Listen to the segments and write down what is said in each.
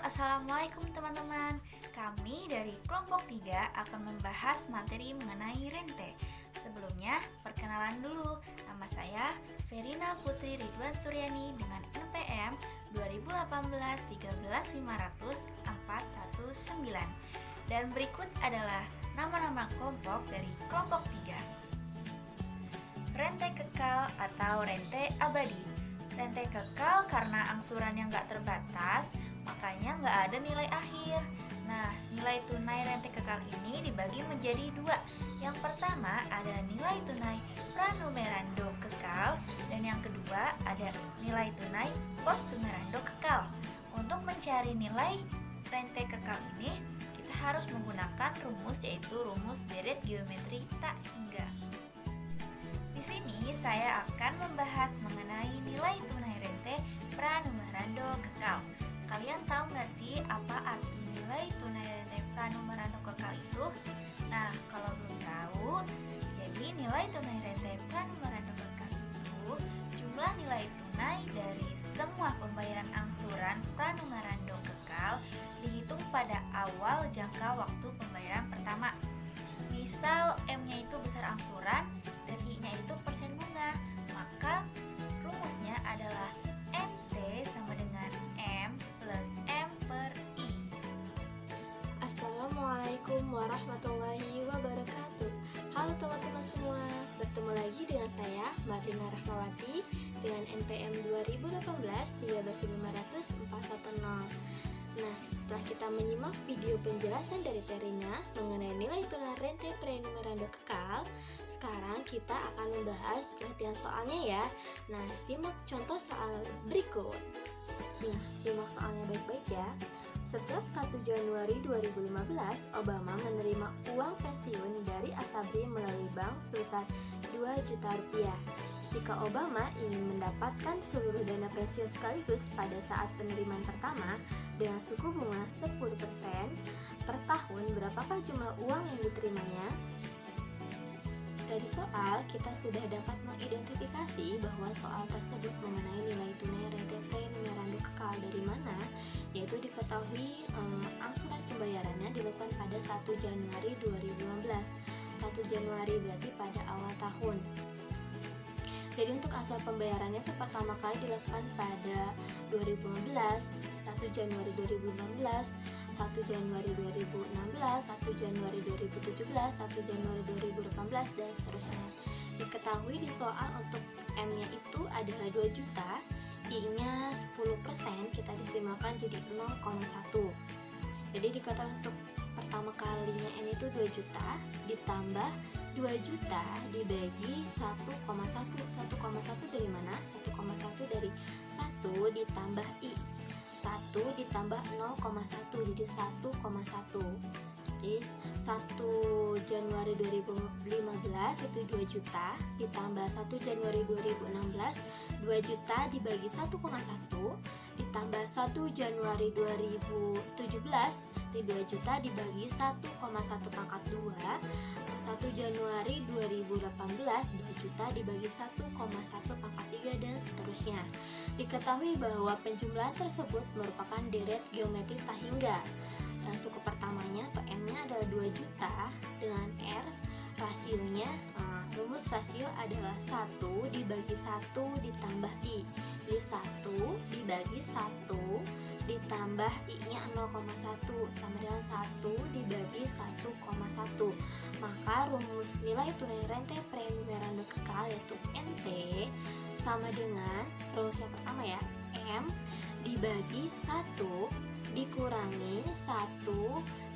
Assalamualaikum teman-teman. Kami dari kelompok 3 akan membahas materi mengenai rente. Sebelumnya, perkenalan dulu. Nama saya Verina Putri Ridwan Suryani dengan NPM 2018 13500 419. Dan berikut adalah nama-nama kelompok dari kelompok 3. Rente kekal atau rente abadi. Rente kekal karena angsurannya nggak terbatas, makanya nggak ada nilai akhir. Nah, nilai tunai rente kekal ini dibagi menjadi dua. Yang pertama ada nilai tunai pranumerando kekal, dan yang kedua ada nilai tunai post numerando kekal. Untuk mencari nilai rente kekal ini, kita harus menggunakan rumus, yaitu rumus deret geometri tak hingga. Di sini saya akan membahas mengenai nilai tunai rente pranumerando kekal. Kalian tahu nggak sih apa arti nilai tunai rente pranumerando kekal itu? Nah, kalau belum tahu, jadi nilai tunai rente pranumerando kekal itu jumlah nilai tunai dari semua pembayaran angsuran pranumerando kekal dihitung pada awal jangka waktu pembayaran pertama. Misal M-nya itu besar angsuran dan I-nya itu persen bunga, maka rumusnya adalah NT sama dengan M plus M per I. Assalamualaikum warahmatullahi wabarakatuh. Halo teman-teman semua, bertemu lagi dengan saya Marlina Rahmawati dengan NPM 2018 13500 419. Nah, setelah kita menyimak video penjelasan dari Verina mengenai nilai tunai rente pranumerando kekal, sekarang kita akan membahas latihan soalnya ya. Nah, simak contoh soal berikut. Nah, simak soalnya baik-baik ya. Setiap 1 Januari 2015, Obama menerima uang pensiun dari Asabri melalui bank sebesar 2 juta rupiah. Jika Obama ingin mendapatkan seluruh dana pensiun sekaligus pada saat penerimaan pertama dengan suku bunga 10% per tahun, berapakah jumlah uang yang diterimanya? Dari soal, kita sudah dapat mengidentifikasi bahwa soal tersebut mengenai nilai tunai rente pranumerando kekal dari mana, yaitu diketahui angsuran pembayarannya dilakukan pada 1 Januari 2015. 1 Januari berarti pada awal tahun. Jadi untuk angsuran pembayarannya itu pertama kali dilakukan pada 2015, 1 Januari 2016, 1 Januari 2016, 1 Januari 2017, 1 Januari 2018, dan seterusnya. Diketahui di soal untuk M-nya itu adalah 2 juta, I-nya 10%, kita desimalkan jadi 0,1. Jadi dikatakan untuk pertama kalinya M itu 2 juta ditambah 2 juta dibagi 1,1. 1,1 dari mana? 1,1 dari 1 ditambah I. 1 ditambah 0,1 jadi 1,1. Jadi 1 Januari 2015 itu 2 juta ditambah 1 Januari 2016, 2 juta dibagi 1,1 ditambah 1 Januari 2017 itu 2 juta dibagi 1,1 pangkat 2. 1 Januari 2018 2 juta dibagi 1,1 pangkat 3 dan seterusnya. Diketahui bahwa penjumlahan tersebut merupakan deret geometri tak hingga. Dan suku pertamanya atau M-nya adalah 2 juta dengan R, rasionya rumus rasio adalah 1 dibagi 1 ditambah I. Jadi 1 dibagi 1 ditambah I-nya 0,1 sama dengan 1 dibagi 1,1. Maka rumus nilai tunai rente pranumerando kekal yaitu NT sama dengan rumus yang pertama ya, M dibagi 1 dikurangi 1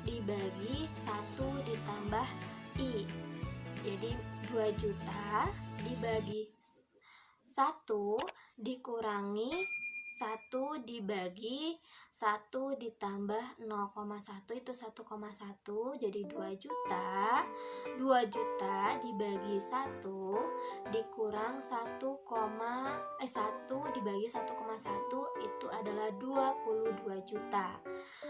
dibagi 1 ditambah I. Jadi 2 juta dibagi 1 dikurangi 1 dibagi 1 ditambah 0,1 itu 1,1 jadi 2 juta. 2 juta dibagi 1 dikurang 1 dibagi 1,1 itu adalah 22 juta.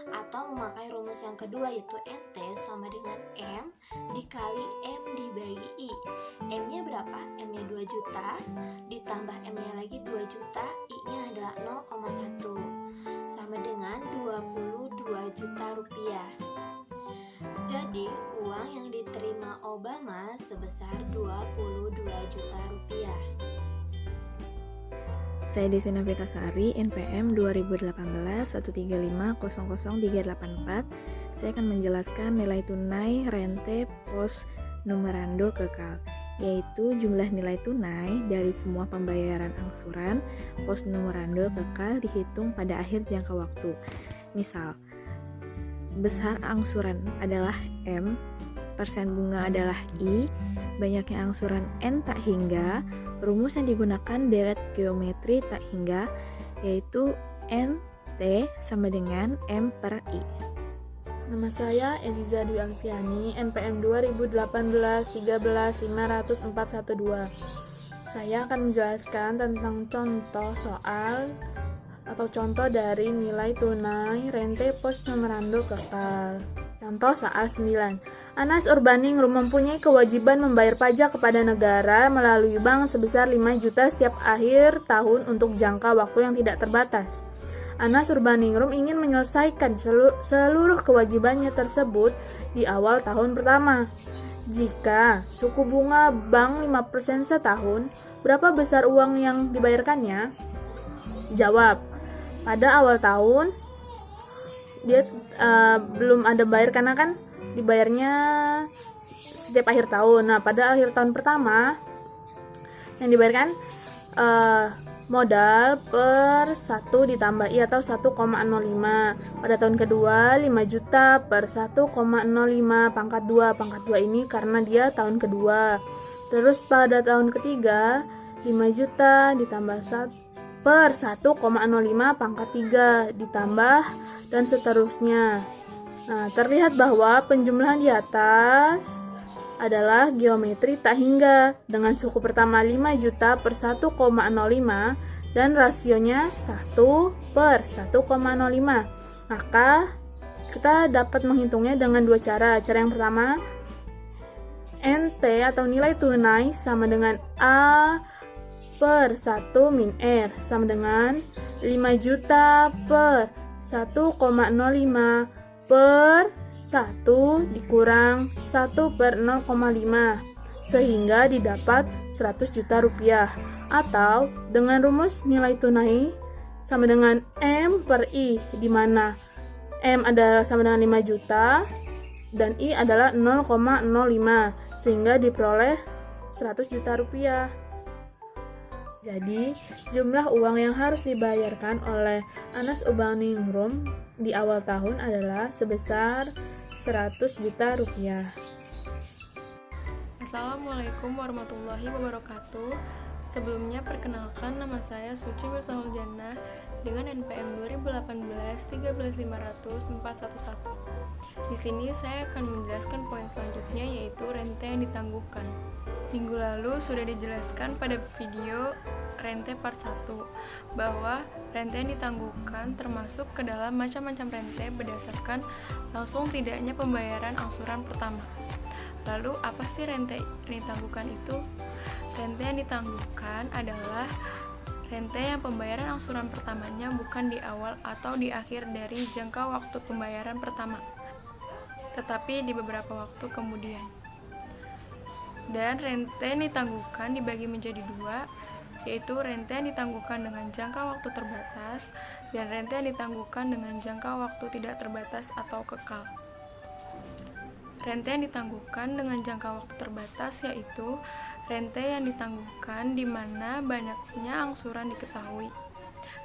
Atau memakai rumus yang kedua yaitu NT sama dengan M dikali M dibagi I. M-nya berapa? M-nya 2 juta ditambah M-nya lagi 2 juta, I-nya adalah 0,1 sama dengan 22 Jadi, uang yang diterima Obama sebesar 22 juta rupiah. Saya Desi Novitasari, NPM 2018-135-00384. Saya akan menjelaskan nilai tunai rente pos numerando kekal, yaitu jumlah nilai tunai dari semua pembayaran angsuran pos numerando kekal dihitung pada akhir jangka waktu. Misal, besar angsuran adalah M, persen bunga adalah I, banyaknya angsuran N tak hingga. Rumus yang digunakan deret geometri tak hingga, yaitu NT sama dengan M per I. Nama saya Eliza Dwi Alfiani, NPM 2018-13-50412. Saya akan menjelaskan tentang contoh soal atau contoh dari nilai tunai rente pos numerando kekal. Contoh soal 9. Anas Urbaningrum mempunyai kewajiban membayar pajak kepada negara melalui bank sebesar 5 juta setiap akhir tahun untuk jangka waktu yang tidak terbatas. Anas Urbaningrum ingin menyelesaikan seluruh kewajibannya tersebut di awal tahun pertama. Jika suku bunga bank 5% setahun, berapa besar uang yang dibayarkannya? Jawab, pada awal tahun dia belum ada bayar karena kan dibayarnya setiap akhir tahun. Nah, pada akhir tahun pertama yang dibayarkan modal per 1 ditambah I atau 1,05. Pada tahun kedua 5 juta per 1,05 pangkat 2. Pangkat 2 ini karena dia tahun kedua. Terus pada tahun ketiga 5 juta ditambah 1 per 1,05 pangkat 3 ditambah dan seterusnya. Nah, terlihat bahwa penjumlahan di atas adalah geometri tak hingga dengan suku pertama 5 juta per 1,05 dan rasionya 1 per 1,05. Maka kita dapat menghitungnya dengan dua cara. Cara yang pertama, NT atau nilai tunai sama dengan A per 1 min R sama dengan 5 juta per 1,05 per 1 dikurang 1 per 0,5 sehingga didapat 100 juta rupiah, atau dengan rumus nilai tunai sama dengan M per I, di mana M adalah sama dengan 5 juta dan I adalah 0,05 sehingga diperoleh 100 juta rupiah. Jadi, jumlah uang yang harus dibayarkan oleh Anas Urbaningrum di awal tahun adalah sebesar 100 juta rupiah. Assalamualaikum warahmatullahi wabarakatuh. Sebelumnya perkenalkan, nama saya Suci Mirsaul Jannah dengan NPM 2018-13500-411. Di sini saya akan menjelaskan poin selanjutnya, yaitu rente yang ditangguhkan. Minggu lalu sudah dijelaskan pada video rente part 1 bahwa rente yang ditangguhkan termasuk ke dalam macam-macam rente berdasarkan langsung tidaknya pembayaran angsuran pertama. Lalu apa sih rente yang ditangguhkan itu? Rente yang ditangguhkan adalah rente yang pembayaran angsuran pertamanya bukan di awal atau di akhir dari jangka waktu pembayaran pertama, tetapi di beberapa waktu kemudian. Dan rente yang ditangguhkan dibagi menjadi dua, yaitu rente yang ditangguhkan dengan jangka waktu terbatas dan rente yang ditangguhkan dengan jangka waktu tidak terbatas atau kekal. Rente yang ditangguhkan dengan jangka waktu terbatas yaitu rente yang ditangguhkan di mana banyaknya angsuran diketahui.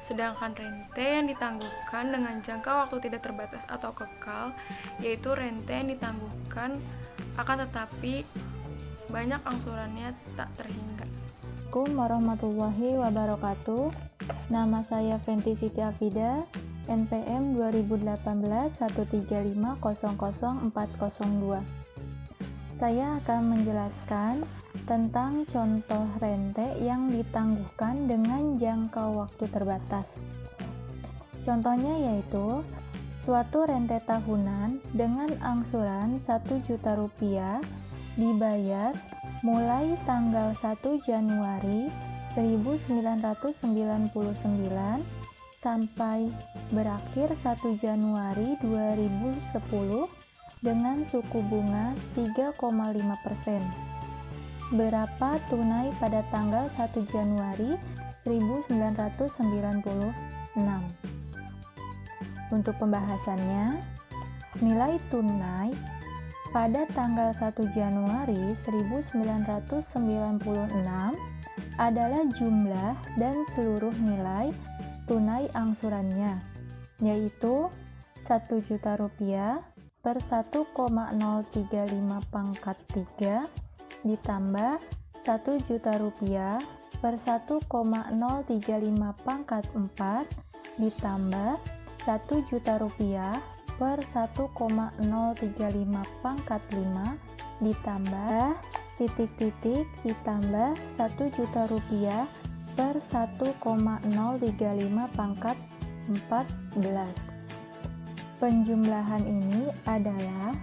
Sedangkan rente yang ditangguhkan dengan jangka waktu tidak terbatas atau kekal yaitu rente yang ditangguhkan akan tetapi banyak angsurannya tak terhingga. Assalamualaikum warahmatullahi wabarakatuh. Nama saya Fenty Siti Afida, NPM 2018-135-00402. Saya akan menjelaskan tentang contoh rente yang ditangguhkan dengan jangka waktu terbatas. Contohnya yaitu suatu rente tahunan dengan angsuran 1 juta rupiah dibayar mulai tanggal 1 Januari 1999 sampai berakhir 1 Januari 2010 dengan suku bunga 3,5%. Berapa tunai pada tanggal 1 Januari 1996? Untuk pembahasannya, nilai tunai pada tanggal 1 Januari 1996 adalah jumlah dan seluruh nilai tunai angsurannya, yaitu Rp1.000.000 per 1,035 pangkat 3 ditambah Rp1.000.000 per 1,035 pangkat 4 ditambah Rp1.000.000 per 1,035 pangkat 5 ditambah titik-titik ditambah Rp1.000.000 per 1,035 pangkat 14. Penjumlahan ini adalah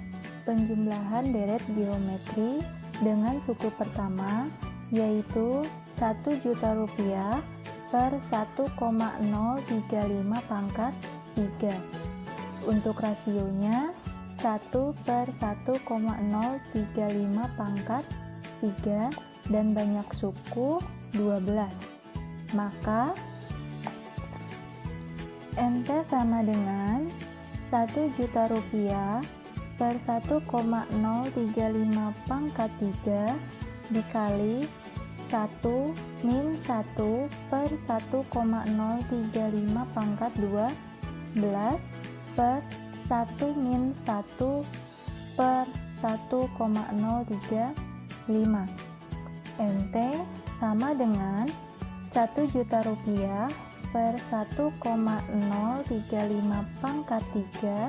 penjumlahan deret geometri dengan suku pertama, yaitu Rp1.000.000 per 1,035 pangkat 3. Untuk rasionya 1 per 1,035 pangkat 3 dan banyak suku 12. Maka NT sama dengan Rp1.000.000 per 1,035 pangkat 3 dikali 1 min 1 per 1,035 pangkat 12 per 1 min 1 per 1,035. NT sama dengan Rp1.000.000 per 1,035 pangkat 3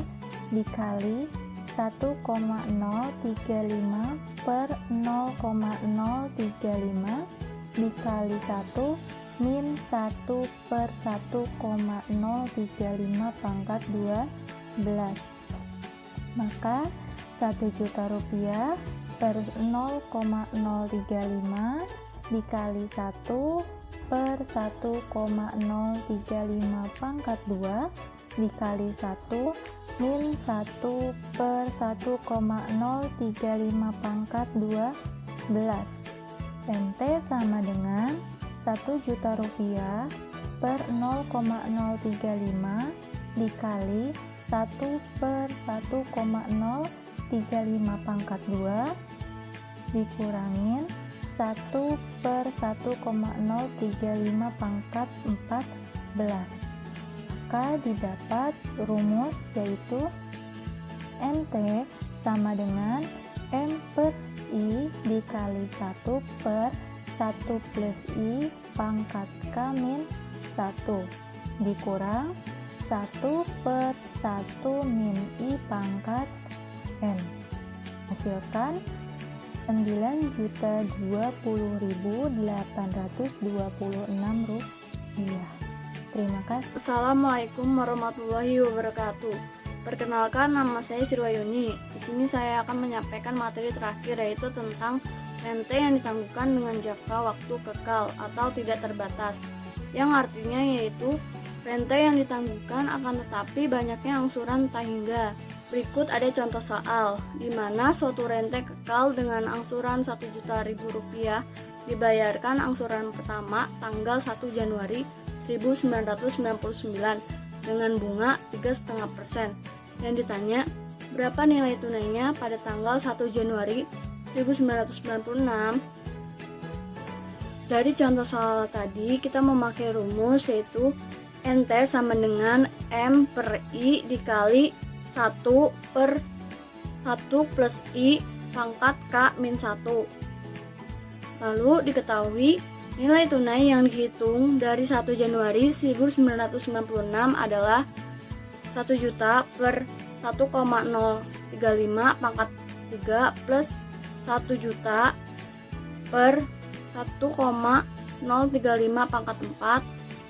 dikali 1,035 per 0,035 dikali 1 min 1 per 1,035 pangkat 12. Maka Rp1.000.000 per 0,035 dikali 1 per 1,035 pangkat 2 dikali 1 min 1 per 1,035 pangkat 12. NT sama dengan Rp1.000.000 per 0,035 dikali 1 per 1,035 pangkat 2 dikurangin 1 per 1,035 pangkat 14. Maka didapat rumus yaitu NT sama dengan M per I dikali 1 per 1 plus I pangkat K min 1 dikurang 1 per 1 min I pangkat N. Hasilkan 9.020.826 rupiah. Terima kasih. Assalamualaikum warahmatullahi wabarakatuh. Perkenalkan, nama saya Sirwayuni. Di sini saya akan menyampaikan materi terakhir, yaitu tentang rente yang ditangguhkan dengan jangka waktu kekal atau tidak terbatas. Yang artinya yaitu rente yang ditangguhkan akan tetapi banyaknya angsuran tak hingga. Berikut ada contoh soal, di mana suatu rente kekal dengan angsuran Rp1.000.000 dibayarkan angsuran pertama tanggal 1 Januari 1999 dengan bunga 3,5%. Yang ditanya, berapa nilai tunainya pada tanggal 1 Januari 1996? Dari contoh soal tadi, kita memakai rumus yaitu NT sama dengan M per I dikali 1 per 1 plus I pangkat K min 1. Lalu diketahui nilai tunai yang dihitung dari 1 Januari 1996 adalah 1 juta per 1,035 pangkat 3 plus 1 juta per 1,035 pangkat 4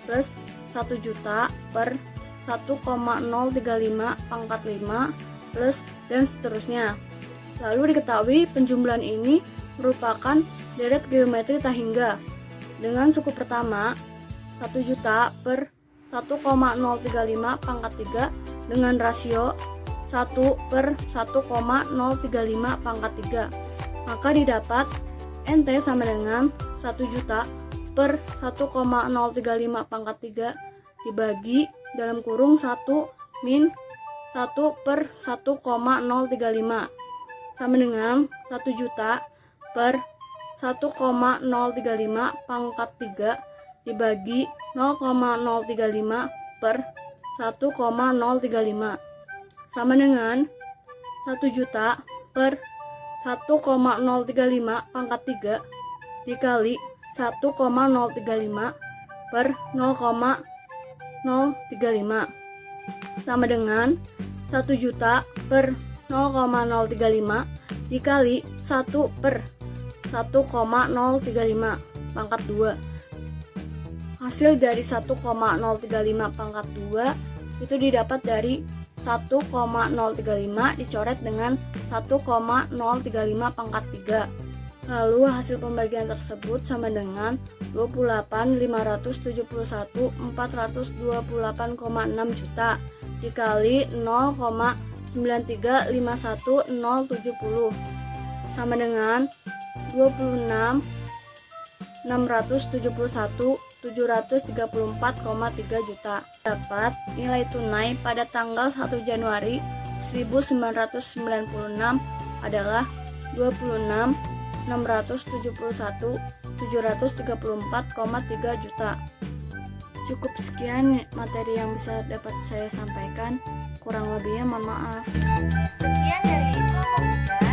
plus 1 juta per 1,035 pangkat 5 plus dan seterusnya. Lalu diketahui penjumlahan ini merupakan deret geometri tak hingga dengan suku pertama 1 juta per 1,035 pangkat 3 dengan rasio 1/1,035 pangkat 3. Maka didapat NT sama dengan 1 juta per 1,035 pangkat 3 dibagi dalam kurung 1 min 1/1,035 sama dengan 1 juta per 1,035 pangkat 3 dibagi 0,035 per 1,035 sama dengan 1 juta per 1,035 pangkat 3 dikali 1,035 per 0,035 sama dengan 1 juta per 0,035 dikali 1 per 1,035 pangkat 2. Hasil dari 1,035 pangkat 2 itu didapat dari 1,035 dicoret dengan 1,035 pangkat 3. Lalu hasil pembagian tersebut sama dengan 28.571.428,6 juta dikali 0,9351070 sama dengan 26.671.734,3 juta. Dapat nilai tunai pada tanggal 1 Januari 1996 adalah 26.671.734,3 juta. Cukup sekian materi yang bisa dapat saya sampaikan. Kurang lebihnya mohon maaf. Sekian dari kelompok 3.